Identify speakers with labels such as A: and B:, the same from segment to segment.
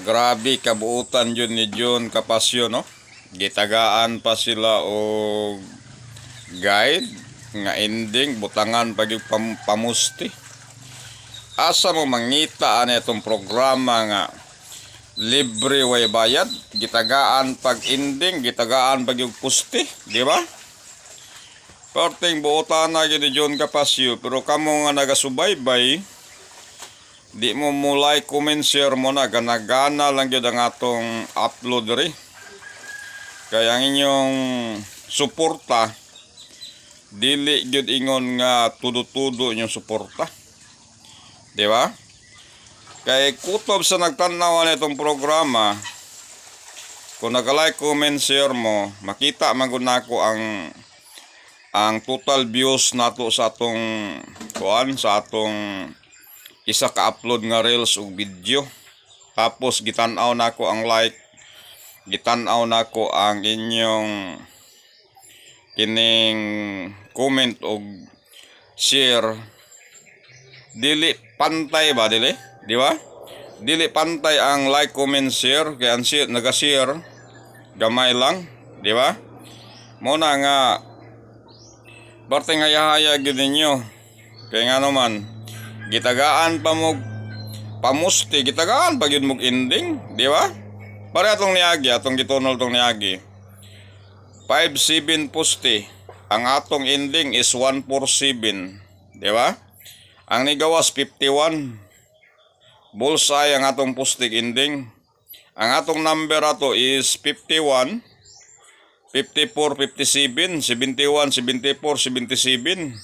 A: Grabe kabuutan yun ni John Capasio, no? Gitagaan pa sila o guide nga ending butangan pag pamusti. Asa mo mangita ani itong programa nga libre way bayad, gitagaan pag ending, gitagaan pag yung pusti, di ba? Perting buutan na yun ni John Capasio, pero kamo nga nagasubaybay, di mo mulay comment share mo na gana-gana lang yun ang atong upload rin. Kaya ang inyong suporta dili gyud ingon nga tudo-tudo inyong suporta, di ba? Kay kutob sa nagtanaw na itong programa, kung nag-like, comment, share mo, makita magud nako ang total views nato sa atong sa atong isa ka-upload nga reels ug video. Tapos gitan-aw nako ang like, gitan-aw nako ang inyong kining comment ug share. Dili pantay ba dili? Di ba? Dili pantay ang like, comment, share, kaya ang share, naga-share gamay lang, di ba? Muna nga barte nga yahaya gyud ninyo. Kaya nga naman gitagaan pa mo pamusti, gitagaan pa gyud mo ending, di ba? Pare atong niagi, atong gitunol tong niagi. 5-7 pusti. Ang atong ending is 147, di ba? Ang nigawas 51. Bullseye ang atong pustig ending. Ang atong number ato is 51, 54, 57, 71, 74, 77.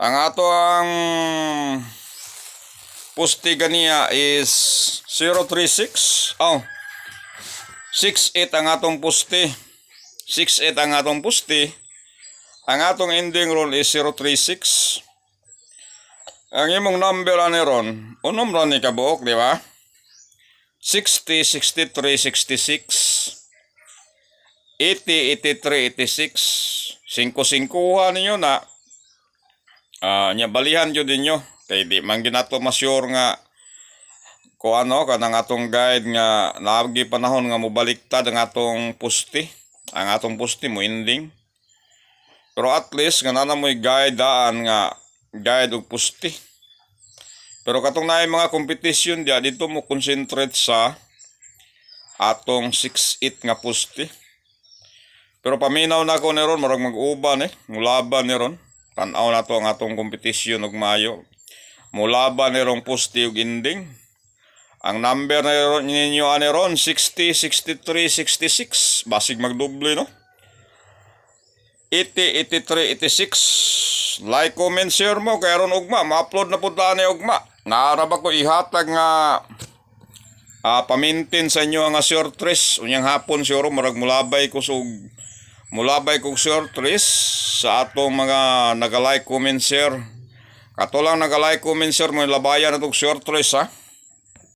A: Ang ato ang pustig ganiya is 036. 68 ang atong pusti. 68 ang atong pusti. Ang atong ending roll is 036. Ang imong number ani ron, unom ron ni kabuok, di ba? 60, 63, 66, 80, 83, 86, 5-5 ninyo na. Nya balihan yun ninyo. Kaya di man ginato masyure nga ko ano, kanang atong guide nga naagi panahon nga mobaliktad ang atong pusti. Ang atong pusti mo ending. Pero at least nga nana mo'y guide daan nga guide og pusti. Pero katong naay mga competition dia dito mo concentrate sa atong 6-8 nga pusti. Pero paminaw na ko ni ron, marag mag-uban mulaban ni ron. Tanaw na to ang atong competition og Mayo. Mulaban ni ron pusti og ending. Ang number na ron ninyo ani ron 60, 63, 66. Basig magdoble, no? 80, 83, 86. Like, comment, share mo kaya ron ugma, ma-upload na punta ni ugma. Naarab ako ihatag nga pamintin sa inyo nga short trace. Unyang hapon siguro marag mulabay ko short trace sa atong mga naga-like, comment, share. Kato lang naga-like, comment, share mo labayan na itong short trace, ha.